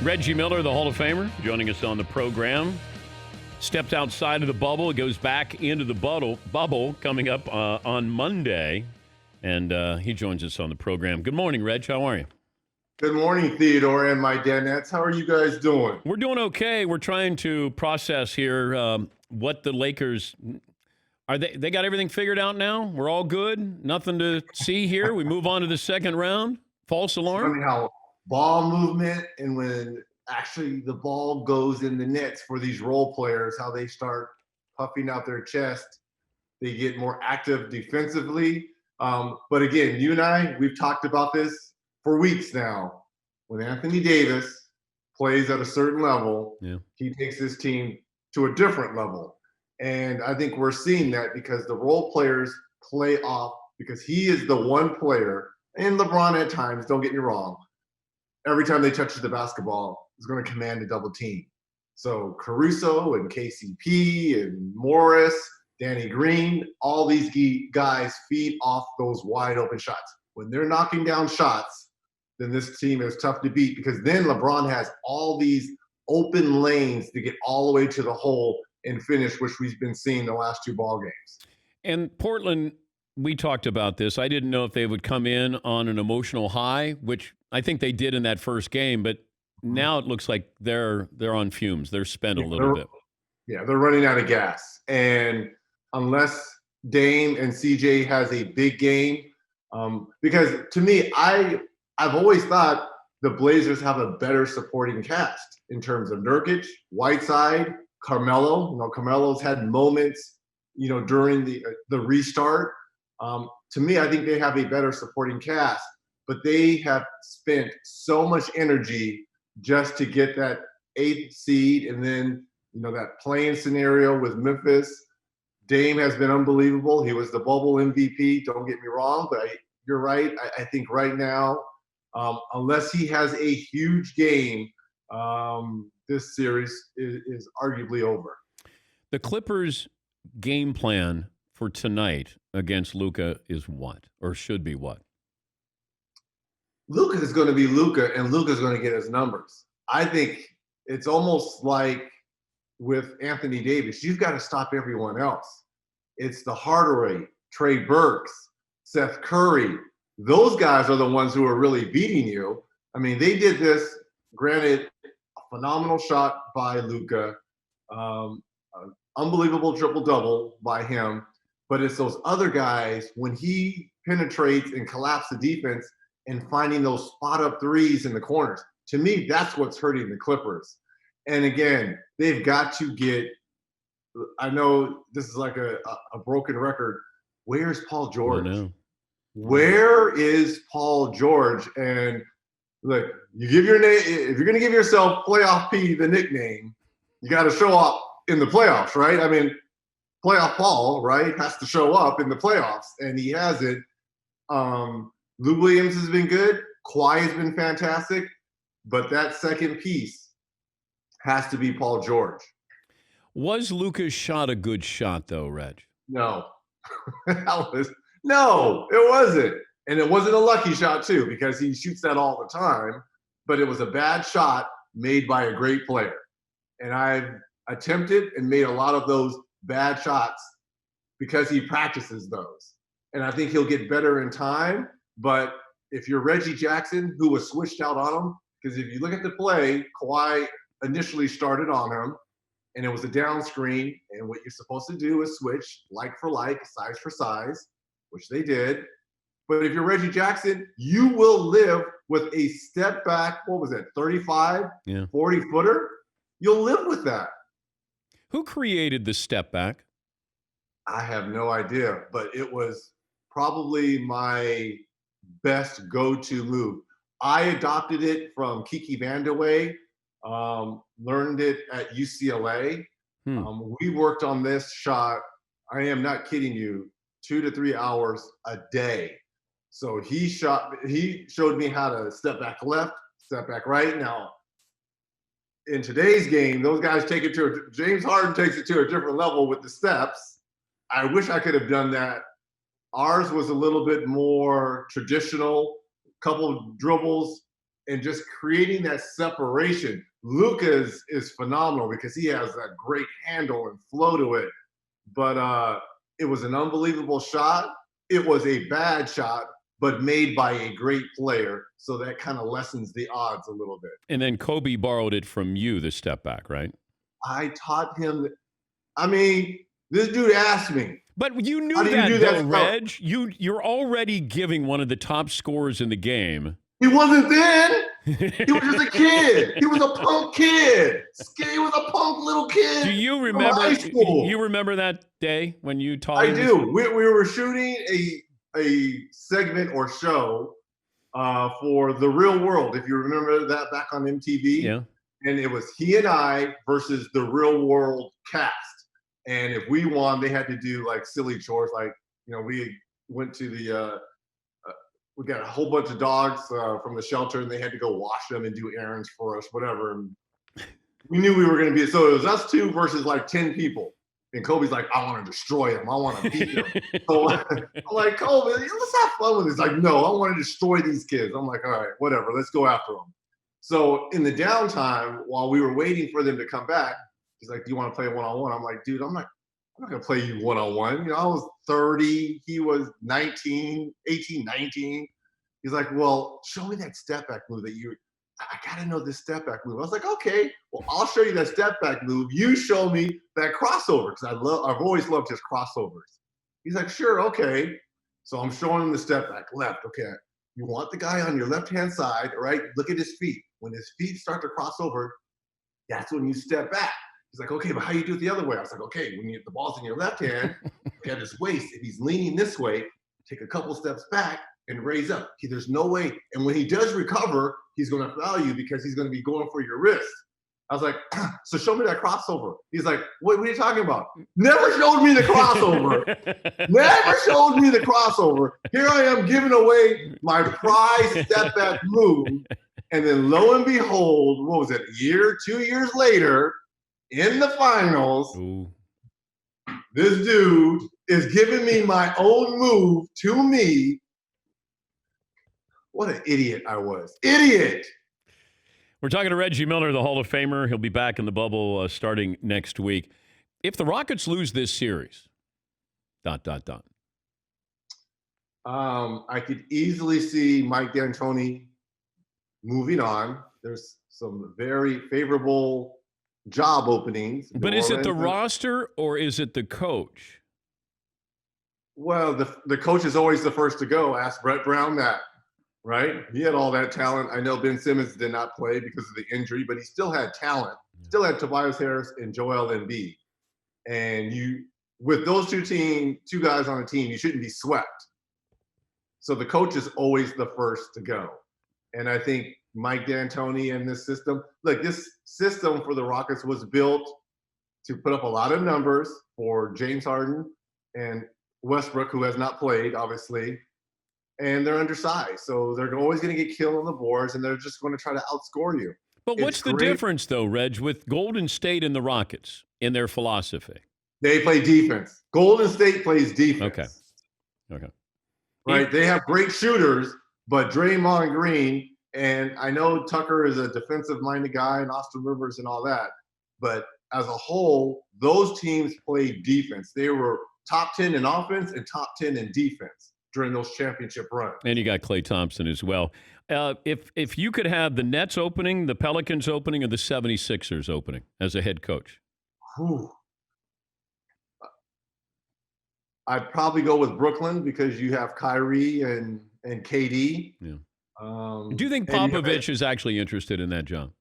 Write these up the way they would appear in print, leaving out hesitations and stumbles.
Reggie Miller, the Hall of Famer, joining us on the program. Stepped outside of the bubble. It goes back into the bubble coming up on Monday. And he joins us on the program. Good morning, Reg. How are you? Good morning, Theodore and my Danettes. How are you guys doing? We're doing okay. We're trying to process here what the Lakers are. They got everything figured out now? We're all good? Nothing to see here? We move on to the second round? False alarm? It's funny how ball movement and when actually the ball goes in the nets for these role players, how they start puffing out their chest. They get more active defensively. But again, you and I, we've talked about this for weeks now. When Anthony Davis plays at a certain level, he takes his team to a different level. And I think we're seeing that because the role players play off because he is the one player, and LeBron at times, don't get me wrong, every time they touch the basketball is going to command a double team. So Caruso and KCP and Morris, Danny Green, all these guys feed off those wide open shots. When they're knocking down shots, then this team is tough to beat because then LeBron has all these open lanes to get all the way to the hole and finish, which we've been seeing the last two ball games. And Portland, we talked about this. I didn't know if they would come in on an emotional high, which I think they did in that first game, but now it looks like they're on fumes. They're spent a little bit. Yeah, they're running out of gas. And unless Dame and CJ has a big game, because to me, I've always thought the Blazers have a better supporting cast in terms of Nurkic, Whiteside, Carmelo. Carmelo's had moments, during the restart. To me, I think they have a better supporting cast, but they have spent so much energy just to get that 8th seed and then, that playing scenario with Memphis. Dame has been unbelievable. He was the bubble MVP, don't get me wrong, but you're right. I think right now, unless he has a huge game, this series is arguably over. The Clippers' game plan for tonight against Luka is what, or should be what? Luka is going to be Luka, and Luka is going to get his numbers. I think it's almost like with Anthony Davis, you've got to stop everyone else. It's the Hardaway, Trey Burks, Seth Curry. Those guys are the ones who are really beating you. I mean, they did this, granted, a phenomenal shot by Luka, unbelievable triple-double by him, but it's those other guys, when he penetrates and collapses the defense and finding those spot-up threes in the corners. To me, that's what's hurting the Clippers. And again, they've got to get – I know this is like a broken record. Where's Paul George? I know. Where is Paul George? And look, you give your name – if you're going to give yourself Playoff P the nickname, you got to show up in the playoffs, right? I mean, Playoff Paul, right, has to show up in the playoffs, and he hasn't. Lou Williams has been good. Kawhi has been fantastic. But that second piece has to be Paul George. Was Luka's shot a good shot, though, Reg? No. No, it wasn't. And it wasn't a lucky shot, too, because he shoots that all the time. But it was a bad shot made by a great player. And I've attempted and made a lot of those bad shots because he practices those. And I think he'll get better in time. But if you're Reggie Jackson, who was switched out on him, because if you look at the play, Kawhi initially started on him, and it was a down screen. And what you're supposed to do is switch like for like, size for size, which they did. But if you're Reggie Jackson, you will live with a step back, what was it, 35, 40-footer? You'll live with that. Who created the step back? I have no idea, but it was probably my best go-to move. I adopted it from Kiki Vandeweghe, learned it at UCLA. We worked on this shot, I am not kidding you, 2 to 3 hours a day. So he showed me how to step back left, step back right. Now, in today's game, those guys take it James Harden takes it to a different level with the steps. I wish I could have done that. Ours was a little bit more traditional, couple of dribbles, and just creating that separation. Luka is phenomenal because he has that great handle and flow to it. But it was an unbelievable shot. It was a bad shot, but made by a great player. So that kind of lessens the odds a little bit. And then Kobe borrowed it from you, the step back, right? I taught him. I mean, this dude asked me. But you knew How do you that, do though, that Reg. You're already giving one of the top scorers in the game. He wasn't then. He was just a kid. He was a punk kid. He was a punk little kid. Do you from remember? high school. You remember that day when you taught? I do. We were shooting a segment or show for The Real World, if you remember that, back on MTV. Yeah. And it was he and I versus the Real World cast. And if we won, they had to do like silly chores. Like, you know, we went to we got a whole bunch of dogs from the shelter, and they had to go wash them and do errands for us, whatever. And we knew we were going to be, so it was us two versus like 10 people. And Kobe's like, I want to destroy him. I want to beat him. So I'm like, Kobe, let's have fun with this. He's like, no, I want to destroy these kids. I'm like, all right, whatever. Let's go after them. So in the downtime, while we were waiting for them to come back, he's like, do you want to play one-on-one? I'm like, dude, I'm not going to play you one-on-one. You know, I was 30. He was 18, 19. He's like, well, show me that step back move I got to know this step back move. I was like, okay, well, I'll show you that step back move. You show me that crossover, because I've always loved his crossovers. He's like, sure, okay. So I'm showing him the step back left. Okay, you want the guy on your left-hand side, right? Look at his feet. When his feet start to cross over, that's when you step back. He's like, okay, but how you do it the other way? I was like, okay, when the ball's in your left hand, look at his waist. If he's leaning this way, take a couple steps back and raise up. Okay, there's no way. And when he does recover, he's going to foul you because he's going to be going for your wrist. I was like, so show me that crossover. He's like, what are you talking about? Never showed me the crossover. Never showed me the crossover. Here I am giving away my prize step back move. And then lo and behold, what was it, 2 years later, in the finals, Ooh. This dude is giving me my own move to me. What an idiot I was. Idiot! We're talking to Reggie Miller, the Hall of Famer. He'll be back in the bubble starting next week. If the Rockets lose this series, ... I could easily see Mike D'Antoni moving on. There's some very favorable job openings. But is it the roster or is it the coach? Well, the coach is always the first to go. Ask Brett Brown that. Right? He had all that talent. I know Ben Simmons did not play because of the injury, but he still had talent. Still had Tobias Harris and Joel Embiid. And with those two guys on the team, you shouldn't be swept. So the coach is always the first to go. And I think Mike D'Antoni and this system, this system for the Rockets was built to put up a lot of numbers for James Harden and Westbrook, who has not played, obviously. And they're undersized. So they're always going to get killed on the boards, and they're just going to try to outscore you. But what's the difference, though, Reg, with Golden State and the Rockets in their philosophy? They play defense. Golden State plays defense. Okay. Right? They have great shooters, but Draymond Green, and I know Tucker is a defensive-minded guy, and Austin Rivers and all that, but as a whole, those teams played defense. They were top 10 in offense and top 10 in defense during those championship runs. And you got Klay Thompson as well. If you could have the Nets opening, the Pelicans opening, or the 76ers opening as a head coach? I'd probably go with Brooklyn because you have Kyrie and KD. Yeah. Do you think Popovich is actually interested in that, John?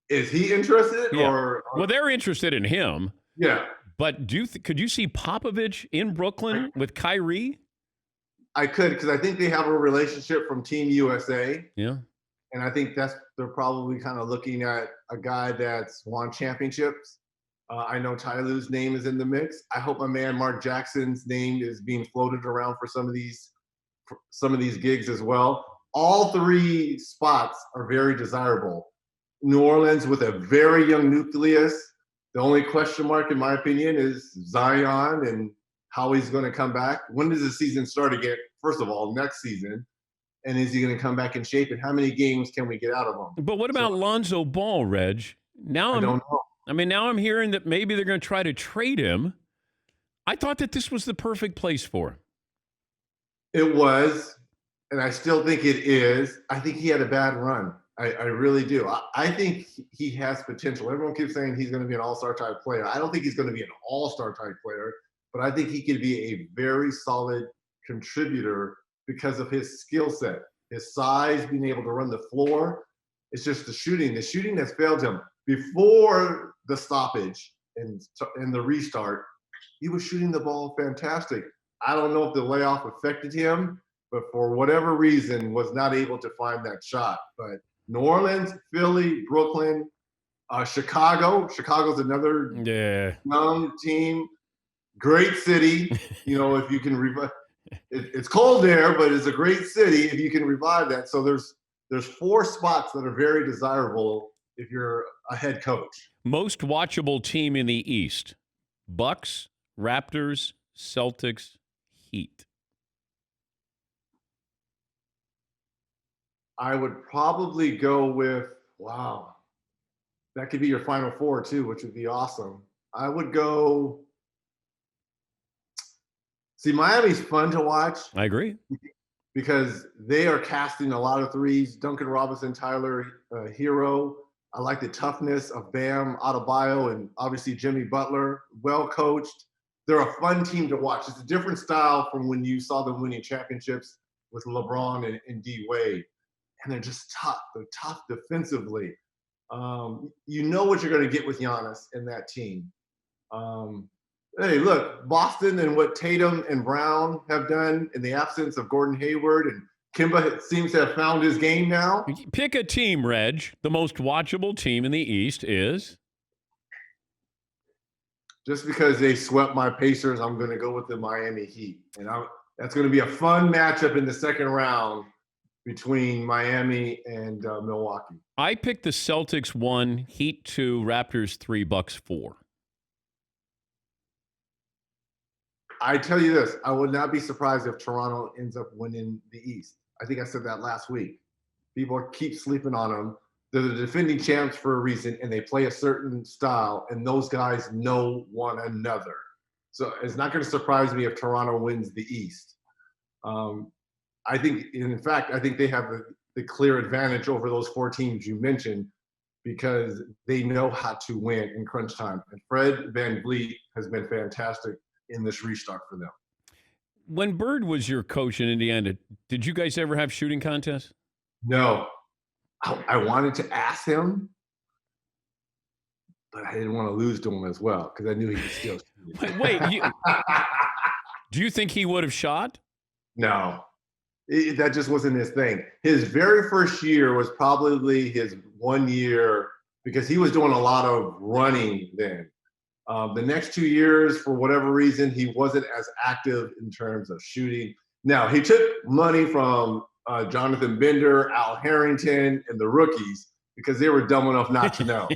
Is he interested? Yeah. Well, they're interested in him. Yeah. But could you see Popovich in Brooklyn with Kyrie? I could, because I think they have a relationship from Team USA. Yeah. And I think they're probably kind of looking at a guy that's won championships. I know Ty Lue's name is in the mix. I hope my man Mark Jackson's name is being floated around for some of these gigs as well. All three spots are very desirable. New Orleans with a very young nucleus. The only question mark, in my opinion, is Zion and how he's going to come back. When does the season start again? First of all, next season. and is he going to come back in shape? And how many games can we get out of him? But what about Lonzo Ball, Reg? I don't know. Now I'm hearing that maybe they're going to try to trade him. I thought that this was the perfect place for him. It was, and I still think it is. I think he had a bad run. I really do. I think he has potential. Everyone keeps saying he's going to be an all-star type player. I don't think he's going to be an all-star type player, but I think he could be a very solid contributor because of his skill set, his size, being able to run the floor. It's just the shooting. The shooting that's failed him before the stoppage and the restart. He was shooting the ball fantastic. I don't know if the layoff affected him, but for whatever reason was not able to find that shot. But New Orleans, Philly, Brooklyn, Chicago. Chicago's another young team. Great city. If you can revive it's cold there, but it's a great city if you can revive that. So there's 4 spots that are very desirable if you're a head coach. Most watchable team in the East: Bucks, Raptors, Celtics, Heat. I would probably go with, that could be your final 4 too, which would be awesome. I would go, Miami's fun to watch. I agree. Because they are casting a lot of threes. Duncan Robinson, Tyler Hero. I like the toughness of Bam Adebayo and obviously Jimmy Butler, well coached. They're a fun team to watch. It's a different style from when you saw them winning championships with LeBron and D Wade. And they're just tough. They're tough defensively. You know what you're going to get with Giannis and that team. Hey, look, Boston and what Tatum and Brown have done in the absence of Gordon Hayward, and Kemba seems to have found his game now. Pick a team, Reg. The most watchable team in the East is? Just because they swept my Pacers, I'm going to go with the Miami Heat. And that's going to be a fun matchup in the second round between Miami and Milwaukee. I picked the Celtics 1, Heat 2, Raptors 3, Bucks 4. I tell you this, I would not be surprised if Toronto ends up winning the East. I think I said that last week. People keep sleeping on them. They're the defending champs for a reason, and they play a certain style, and those guys know one another. So it's not going to surprise me if Toronto wins the East. I think they have the clear advantage over those 4 teams you mentioned because they know how to win in crunch time. And Fred VanVleet has been fantastic in this restart for them. When Bird was your coach in Indiana, did you guys ever have shooting contests? No. I wanted to ask him, but I didn't want to lose to him as well because I knew he could still shoot. Wait, do you think he would have shot? No. That just wasn't his thing. His very first year was probably his 1 year because he was doing a lot of running then. The next 2 years, for whatever reason, he wasn't as active in terms of shooting. Now, he took money from Jonathan Bender, Al Harrington, and the rookies because they were dumb enough not to know.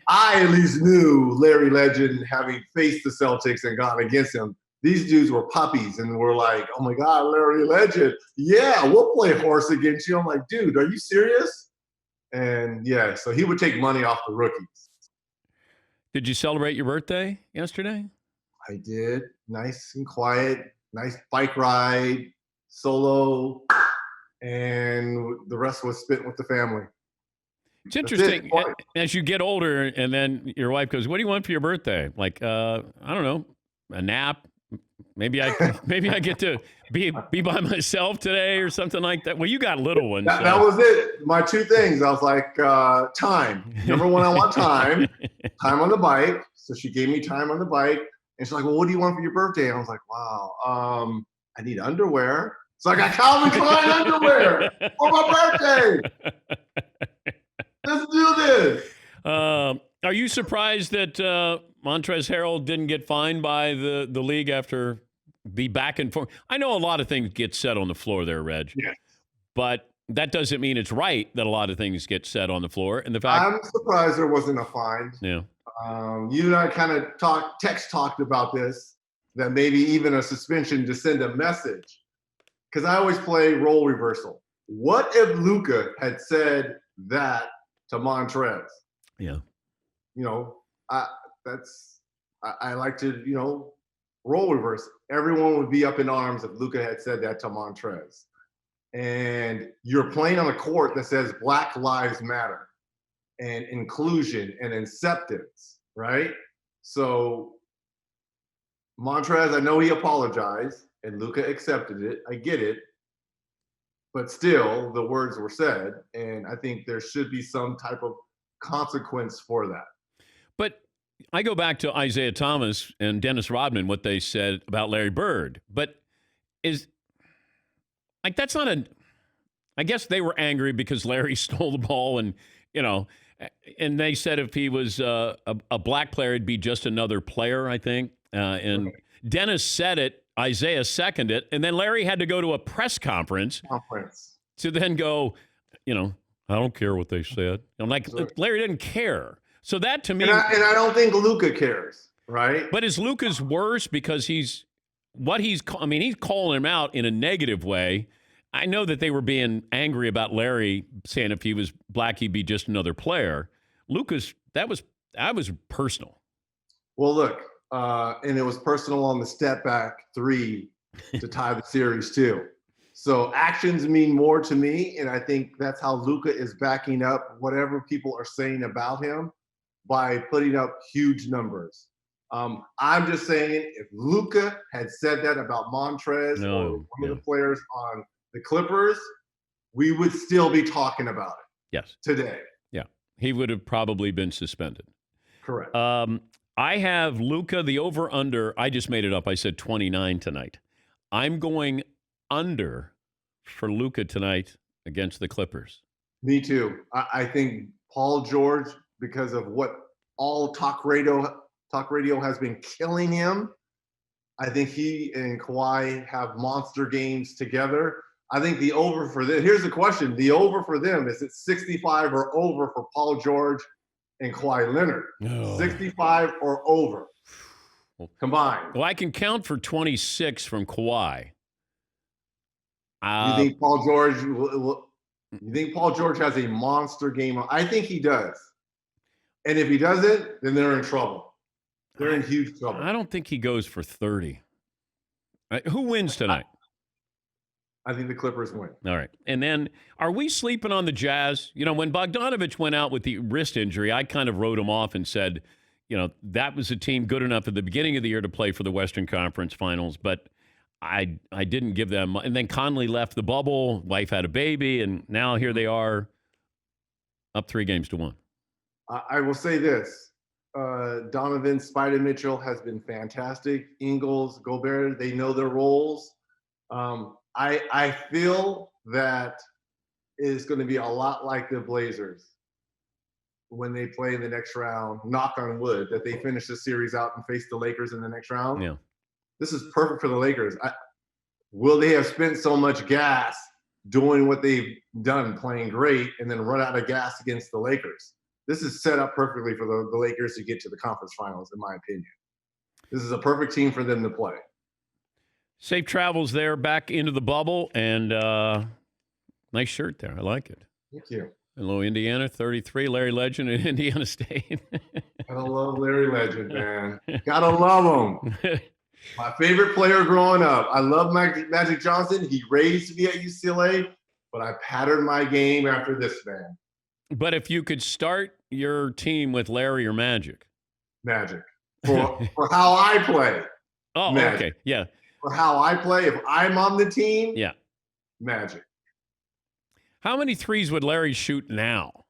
I at least knew Larry Legend, having faced the Celtics and gone against him. These dudes were puppies and were like, oh my God, Larry Legend. Yeah, we'll play horse against you. I'm like, dude, are you serious? And yeah, so he would take money off the rookies. Did you celebrate your birthday yesterday? I did. Nice and quiet. Nice bike ride, solo, and the rest was spent with the family. It's interesting. As you get older and then your wife goes, what do you want for your birthday? Like, I don't know, a nap. Maybe I get to be by myself today or something like that. Well, you got little ones. That was it. My 2 things. I was like, time. Number 1, I want time. Time on the bike. So she gave me time on the bike. And she's like, well, what do you want for your birthday? And I was like, wow, I need underwear. So I got Calvin Klein underwear for my birthday. Let's do this. Are you surprised that Montrezl Harrell didn't get fined by the league after the back and forth? I know a lot of things get said on the floor there, Reg. Yes. But that doesn't mean it's right that a lot of things get said on the floor. And the fact I'm surprised there wasn't a fine. Yeah. You and I kind of talked about this, that maybe even a suspension to send a message. because I always play role reversal. What if Luka had said that to Montrez? Yeah. You know, I like to, role reverse. Everyone would be up in arms if Luka had said that to Montrez. And you're playing on a court that says Black Lives Matter and inclusion and acceptance, right? So Montrez, I know he apologized and Luka accepted it. I get it. But still, the words were said. And I think there should be some type of consequence for that. But I go back to Isaiah Thomas and Dennis Rodman, what they said about Larry Bird. But that's not I guess they were angry because Larry stole the ball and they said if he was a black player, it'd be just another player, I think. And Okay. Dennis said it, Isaiah seconded it, and then Larry had to go to a press conference to then go, I don't care what they said. I'm like, Sure. Larry didn't care. So that to me, and I don't think Luka cares, right? but is Luka's worse because he's calling him out in a negative way. I know that they were being angry about Larry saying if he was black, he'd be just another player. Luka's, that was personal. Well, look, and it was personal on the step back 3 to tie the series too. So actions mean more to me, and I think that's how Luka is backing up whatever people are saying about him by putting up huge numbers. I'm just saying, if Luka had said that about Montrez or one of the players on the Clippers, we would still be talking about it. Yes. Today. Yeah. He would have probably been suspended. Correct. I have Luka, the over-under. I just made it up. I said 29 tonight. I'm going under for Luka tonight against the Clippers. Me too. I think Paul George, because of what all talk radio has been killing him, I think he and Kawhi have monster games together. I think the over for them, here's the question, the over for them, is it 65 or over for Paul George and Kawhi Leonard? 65 or over combined. Well, I can count for 26 from Kawhi. You think Paul George has a monster game? I think he does. And if he doesn't, then they're in trouble. They're in huge trouble. I don't think he goes for 30. Who wins tonight? I think the Clippers win. All right. And then are we sleeping on the Jazz? When Bogdanovich went out with the wrist injury, I kind of wrote him off and said, that was a team good enough at the beginning of the year to play for the Western Conference Finals, but I didn't give them. And then Conley left the bubble, wife had a baby, and now here they are up 3-1. I will say this. Donovan Spider Mitchell has been fantastic. Ingles, Gobert, they know their roles. I feel that is going to be a lot like the Blazers when they play in the next round, knock on wood, that they finish the series out and face the Lakers in the next round. Yeah. This is perfect for the Lakers. Will they have spent so much gas doing what they've done, playing great, and then run out of gas against the Lakers? This is set up perfectly for the Lakers to get to the conference finals, in my opinion. This is a perfect team for them to play. Safe travels there back into the bubble, and nice shirt there. I like it. Thank you. Hello, Indiana, 33, Larry Legend in Indiana State. Gotta love Larry Legend, man. Gotta love him. My favorite player growing up. I love Magic Johnson. He raised me at UCLA, but I patterned my game after this man. But if you could start your team with Larry or Magic? Magic. For how I play. Oh, Magic. Okay. Yeah. For how I play, if I'm on the team, yeah, Magic. How many threes would Larry shoot now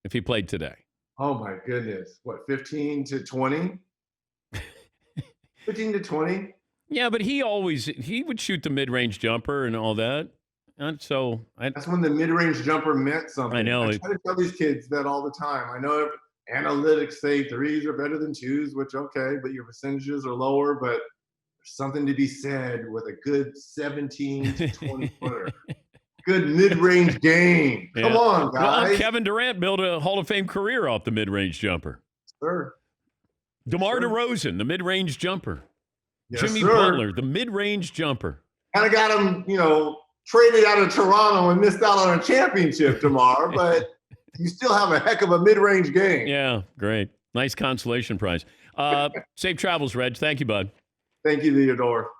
if he played today? Oh, my goodness. What, 15 to 20? 15 to 20? Yeah, but he would shoot the mid-range jumper and all that. And so that's when the mid-range jumper meant something. I know. I try to tell these kids that all the time. I know analytics say threes are better than twos, which, okay, but your percentages are lower. But there's something to be said with a good 17 to 20 footer. Good mid-range game. Yeah. Come on, guys. Well, Kevin Durant built a Hall of Fame career off the mid-range jumper. Sure. DeMar DeRozan, the mid-range jumper. Yes, Jimmy sir. Butler, the mid-range jumper. Kind of got him, traded out of Toronto and missed out on a championship tomorrow, but you still have a heck of a mid-range game. Yeah, great. Nice consolation prize. Safe travels, Reg. Thank you, bud. Thank you, Theodore.